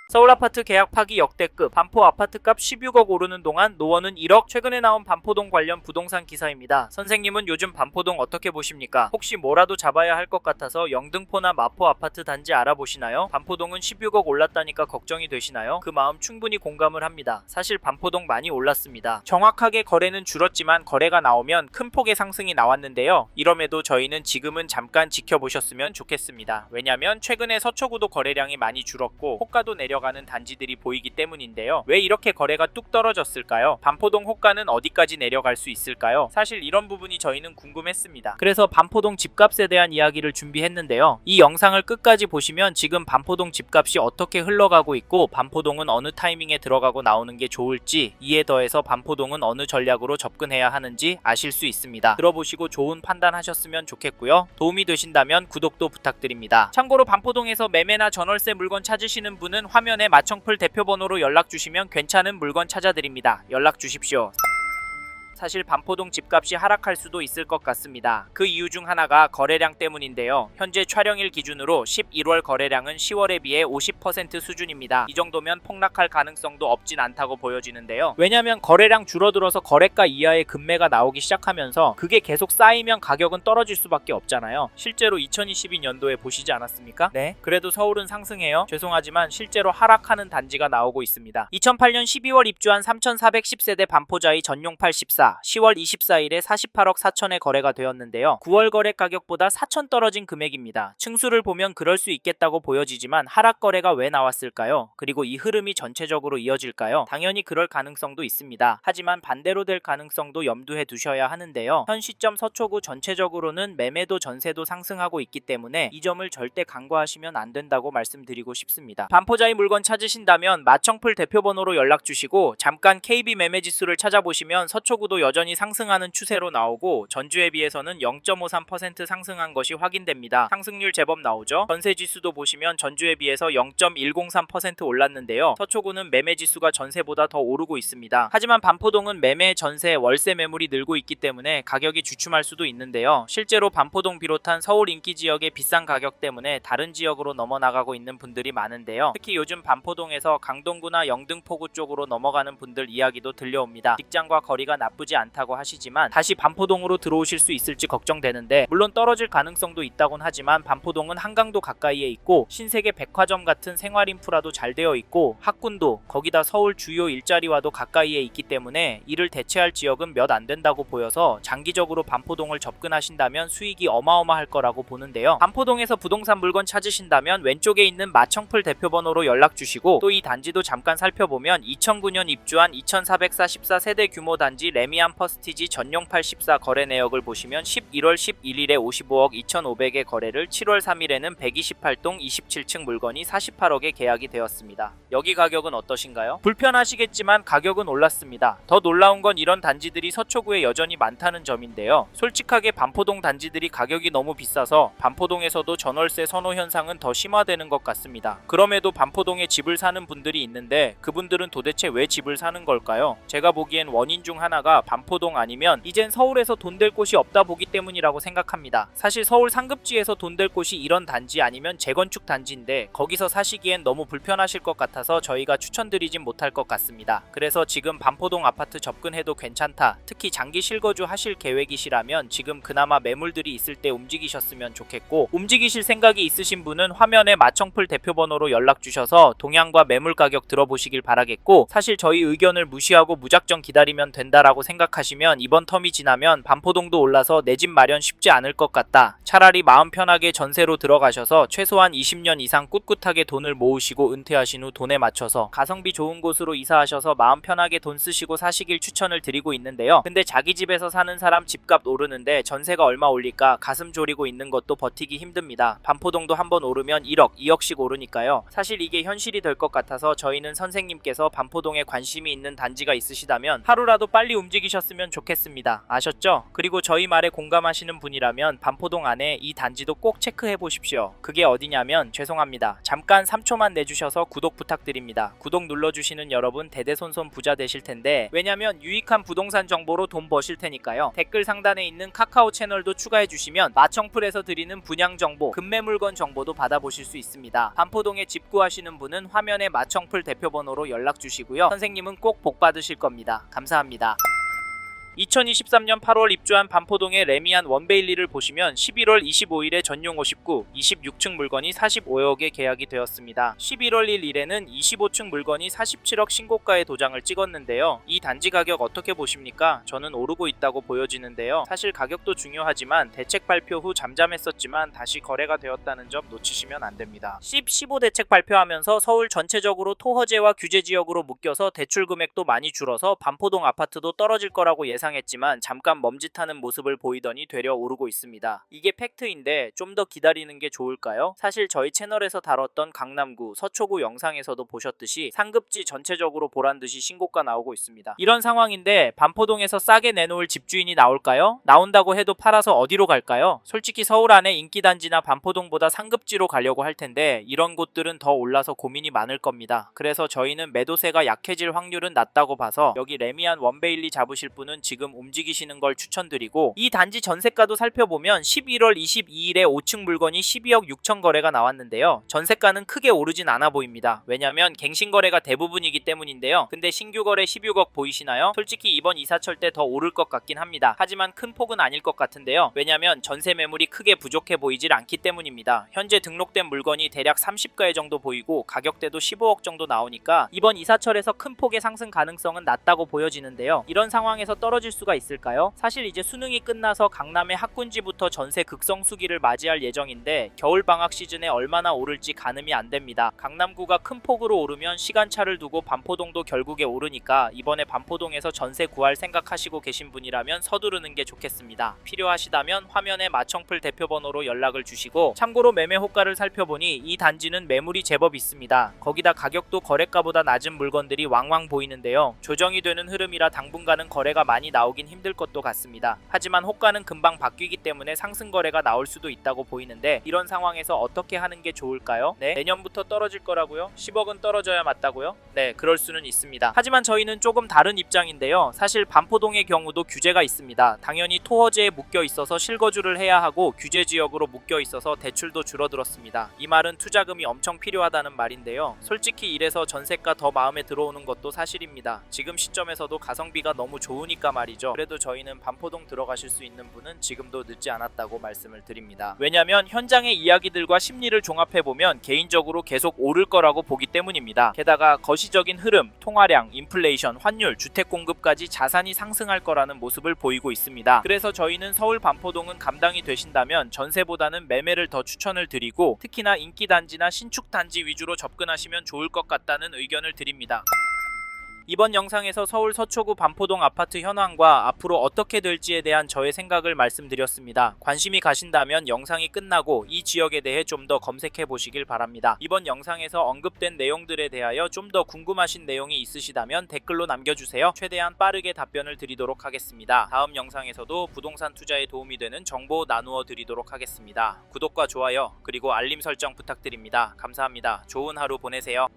서울 아파트 계약 파기 역대급, 반포 아파트값 16억 오르는 동안 노원은 1억. 최근에 나온 반포동 관련 부동산 기사입니다. 선생님은 요즘 반포동 어떻게 보십니까? 혹시 뭐라도 잡아야 할 것 같아서 영등포나 마포 아파트 단지 알아보시나요? 반포동은 16억 올랐다니까 걱정이 되시나요? 그 마음 충분히 공감을 합니다. 사실 반포동 많이 올랐습니다. 정확하게 거래는 줄었지만 거래가 나오면 큰 폭의 상승이 나왔는데요. 이럼에도 저희는 지금은 잠깐 지켜보셨으면 좋겠습니다. 왜냐면 최근에 서초구도 거래량이 많이 줄었고 호가도 내려가는 단지들이 보이기 때문인데요. 왜 이렇게 거래가 뚝 떨어졌을까요? 반포동 호가는 어디까지 내려갈 수 있을까요? 사실 이런 부분이 저희는 궁금했습니다. 그래서 반포동 집값에 대한 이야기를 준비했는데요. 이 영상을 끝까지 보시면 지금 반포동 집값이 어떻게 흘러가고 있고 반포동은 어느 타이밍에 들어가고 나오는 게 좋을지, 이에 더해서 반포동은 어느 전략으로 접근해야 하는지 아실 수 있습니다. 들어보시고 좋은 판단하셨으면 좋겠고요. 도움이 되신다면 구독도 부탁드립니다. 참고로 반포동에서 매매나 전월세 물건 찾으시는 분은 화면에 마청풀 대표번호로 연락주시면 괜찮은 물건 찾아드립니다. 연락주십시오. 사실 반포동 집값이 하락할 수도 있을 것 같습니다. 그 이유 중 하나가 거래량 때문인데요. 현재 촬영일 기준으로 11월 거래량은 10월에 비해 50% 수준입니다. 이 정도면 폭락할 가능성도 없진 않다고 보여지는데요. 왜냐면 거래량 줄어들어서 거래가 이하의 급매가 나오기 시작하면서 그게 계속 쌓이면 가격은 떨어질 수밖에 없잖아요. 실제로 2022년도에 보시지 않았습니까? 네. 그래도 서울은 상승해요. 죄송하지만 실제로 하락하는 단지가 나오고 있습니다. 2008년 12월 입주한 3410세대 반포자이 전용 84 10월 24일에 48억 4천에 거래가 되었는데요. 9월 거래 가격보다 4천 떨어진 금액입니다. 층수를 보면 그럴 수 있겠다고 보여지지만 하락 거래가 왜 나왔을까요? 그리고 이 흐름이 전체적으로 이어질까요? 당연히 그럴 가능성도 있습니다. 하지만 반대로 될 가능성도 염두에 두셔야 하는데요. 현 시점 서초구 전체적으로는 매매도 전세도 상승하고 있기 때문에 이 점을 절대 간과하시면 안 된다고 말씀드리고 싶습니다. 반포자이 물건 찾으신다면 마청풀 대표번호로 연락주시고 잠깐 KB 매매지수를 찾아보시면 서초구도 여전히 상승하는 추세로 나오고 전주에 비해서는 0.53% 상승한 것이 확인됩니다. 상승률 제법 나오죠. 전세지수도 보시면 전주에 비해서 0.103% 올랐는데요. 서초구는 매매지수가 전세보다 더 오르고 있습니다. 하지만 반포동은 매매, 전세, 월세 매물이 늘고 있기 때문에 가격이 주춤할 수도 있는데요. 실제로 반포동 비롯한 서울 인기 지역의 비싼 가격 때문에 다른 지역으로 넘어나가고 있는 분들이 많은데요. 특히 요즘 반포동에서 강동구나 영등포구 쪽으로 넘어가는 분들 이야기도 들려옵니다. 직장과 거리가 나쁘지 않다고 하시지만 다시 반포동으로 들어오실 수 있을지 걱정되는데, 물론 떨어질 가능성도 있다곤 하지만 반포동은 한강도 가까이에 있고 신세계 백화점 같은 생활 인프라도 잘 되어 있고 학군도, 거기다 서울 주요 일자리와도 가까이에 있기 때문에 이를 대체할 지역은 몇 안 된다고 보여서 장기적으로 반포동을 접근하신다면 수익이 어마어마할 거라고 보는데요. 반포동에서 부동산 물건 찾으신다면 왼쪽에 있는 마청풀 대표번호로 연락주시고, 또 이 단지도 잠깐 살펴보면 2009년 입주한 2444세대 규모 단지 레미안 퍼스티지 전용 84 거래 내역을 보시면 11월 11일에 55억 2,500의 거래를, 7월 3일에는 128동 27층 물건이 48억에 계약이 되었습니다. 여기 가격은 어떠신가요? 불편하시겠지만 가격은 올랐습니다. 더 놀라운 건 이런 단지들이 서초구에 여전히 많다는 점인데요. 솔직하게 반포동 단지들이 가격이 너무 비싸서 반포동에서도 전월세 선호 현상은 더 심화되는 것 같습니다. 그럼에도 반포동에 집을 사는 분들이 있는데 그분들은 도대체 왜 집을 사는 걸까요? 제가 보기엔 원인 중 하나가 반포동 아니면 이젠 서울에서 돈 될 곳이 없다 보기 때문이라고 생각합니다. 사실 서울 상급지에서 돈 될 곳이 이런 단지 아니면 재건축 단지인데 거기서 사시기엔 너무 불편하실 것 같아서 저희가 추천드리진 못할 것 같습니다. 그래서 지금 반포동 아파트 접근해도 괜찮다, 특히 장기 실거주 하실 계획이시라면 지금 그나마 매물들이 있을 때 움직이셨으면 좋겠고, 움직이실 생각이 있으신 분은 화면에 마청풀 대표번호로 연락주셔서 동향과 매물 가격 들어보시길 바라겠고, 사실 저희 의견을 무시하고 무작정 기다리면 된다라고 생각하시면 이번 텀이 지나면 반포동도 올라서 내 집 마련 쉽지 않을 것 같다, 차라리 마음 편하게 전세로 들어가셔서 최소한 20년 이상 꿋꿋하게 돈을 모으시고 은퇴하신 후 돈에 맞춰서 가성비 좋은 곳으로 이사하셔서 마음 편하게 돈 쓰시고 사시길 추천을 드리고 있는데요. 근데 자기 집에서 사는 사람 집값 오르는데 전세가 얼마 올릴까 가슴 졸이고 있는 것도 버티기 힘듭니다. 반포동도 한번 오르면 1억, 2억씩 오르니까요. 사실 이게 현실이 될 것 같아서 저희는 선생님께서 반포동에 관심이 있는 단지가 있으시다면 하루라도 빨리 움직여 움직이셨으면 좋겠습니다. 아셨죠? 그리고 저희 말에 공감하시는 분이라면 반포동 안에 이 단지도 꼭 체크해 보십시오. 그게 어디냐면 죄송합니다. 잠깐 3초만 내주셔서 구독 부탁드립니다. 구독 눌러주시는 여러분 대대손손 부자 되실 텐데, 왜냐면 유익한 부동산 정보로 돈 버실 테니까요. 댓글 상단에 있는 카카오 채널도 추가해 주시면 마청풀에서 드리는 분양 정보, 급매 물건 정보도 받아보실 수 있습니다. 반포동에 집 구하시는 분은 화면에 마청풀 대표번호로 연락 주시고요. 선생님은 꼭 복 받으실 겁니다. 감사합니다. 2023년 8월 입주한 반포동의 레미안 원베일리를 보시면 11월 25일에 전용 59, 26층 물건이 45억에 계약이 되었습니다. 11월 1일에는 25층 물건이 47억 신고가의 도장을 찍었는데요. 이 단지 가격 어떻게 보십니까? 저는 오르고 있다고 보여지는데요. 사실 가격도 중요하지만 대책 발표 후 잠잠했었지만 다시 거래가 되었다는 점 놓치시면 안 됩니다. 15 대책 발표하면서 서울 전체적으로 토허제와 규제 지역으로 묶여서 대출 금액도 많이 줄어서 반포동 아파트도 떨어질 거라고 예상했지만 잠깐 멈칫하는 모습을 보이더니 되려 오르고 있습니다. 이게 팩트인데 좀 더 기다리는 게 좋을까요? 사실 저희 채널에서 다뤘던 강남구, 서초구 영상에서도 보셨듯이 상급지 전체적으로 보란듯이 신고가 나오고 있습니다. 이런 상황인데 반포동에서 싸게 내놓을 집주인이 나올까요? 나온다고 해도 팔아서 어디로 갈까요? 솔직히 서울 안에 인기단지나 반포동보다 상급지로 가려고 할 텐데 이런 곳들은 더 올라서 고민이 많을 겁니다. 그래서 저희는 매도세가 약해질 확률은 낮다고 봐서 여기 레미안 원베일리 잡으실 분은 지금 움직이시는 걸 추천드리고, 이 단지 전세가도 살펴보면 11월 22일에 5층 물건이 12억 6천 거래가 나왔는데요. 전세가는 크게 오르진 않아 보입니다. 왜냐면 갱신 거래가 대부분이기 때문인데요. 근데 신규 거래 16억 보이시나요? 솔직히 이번 이사철 때 더 오를 것 같긴 합니다. 하지만 큰 폭은 아닐 것 같은데요. 왜냐면 전세 매물이 크게 부족해 보이질 않기 때문입니다. 현재 등록된 물건이 대략 30가에 정도 보이고 가격대도 15억 정도 나오니까 이번 이사철에서 큰 폭의 상승 가능성은 낮다고 보여지는데요. 이런 상황에서 떨어질 수가 있을까요? 사실 이제 수능이 끝나서 강남의 학군지부터 전세 극성수기를 맞이할 예정인데 겨울 방학 시즌에 얼마나 오를지 가늠이 안 됩니다. 강남구가 큰 폭으로 오르면 시간차를 두고 반포동도 결국에 오르니까 이번에 반포동에서 전세 구할 생각하시고 계신 분이라면 서두르는 게 좋겠습니다. 필요하시다면 화면에 마청풀 대표번호로 연락을 주시고, 참고로 매매 호가를 살펴보니 이 단지는 매물이 제법 있습니다. 거기다 가격도 거래가보다 낮은 물건들이 왕왕 보이는데요. 조정이 되는 흐름이라 당분간은 거래가 많이 나오긴 힘들 것도 같습니다. 하지만 호가는 금방 바뀌기 때문에 상승 거래가 나올 수도 있다고 보이는데 이런 상황에서 어떻게 하는 게 좋을까요? 네, 내년부터 떨어질 거라고요? 10억은 떨어져야 맞다고요? 네, 그럴 수는 있습니다. 하지만 저희는 조금 다른 입장인데요. 사실 반포동의 경우도 규제가 있습니다. 당연히 토허제에 묶여 있어서 실거주를 해야 하고 규제 지역으로 묶여 있어서 대출도 줄어들었습니다. 이 말은 투자금이 엄청 필요하다는 말인데요. 솔직히 이래서 전세가 더 마음에 들어오는 것도 사실입니다. 지금 시점에서도 가성비가 너무 좋으니까 말이죠. 그래도 저희는 반포동 들어가실 수 있는 분은 지금도 늦지 않았다고 말씀을 드립니다. 왜냐면 현장의 이야기들과 심리를 종합해보면 개인적으로 계속 오를 거라고 보기 때문입니다. 게다가 거시적인 흐름, 통화량, 인플레이션, 환율, 주택 공급까지 자산이 상승할 거라는 모습을 보이고 있습니다. 그래서 저희는 서울 반포동은 감당이 되신다면 전세보다는 매매를 더 추천을 드리고, 특히나 인기단지나 신축단지 위주로 접근하시면 좋을 것 같다는 의견을 드립니다. 이번 영상에서 서울 서초구 반포동 아파트 현황과 앞으로 어떻게 될지에 대한 저의 생각을 말씀드렸습니다. 관심이 가신다면 영상이 끝나고 이 지역에 대해 좀 더 검색해 보시길 바랍니다. 이번 영상에서 언급된 내용들에 대하여 좀 더 궁금하신 내용이 있으시다면 댓글로 남겨주세요. 최대한 빠르게 답변을 드리도록 하겠습니다. 다음 영상에서도 부동산 투자에 도움이 되는 정보 나누어 드리도록 하겠습니다. 구독과 좋아요 그리고 알림 설정 부탁드립니다. 감사합니다. 좋은 하루 보내세요.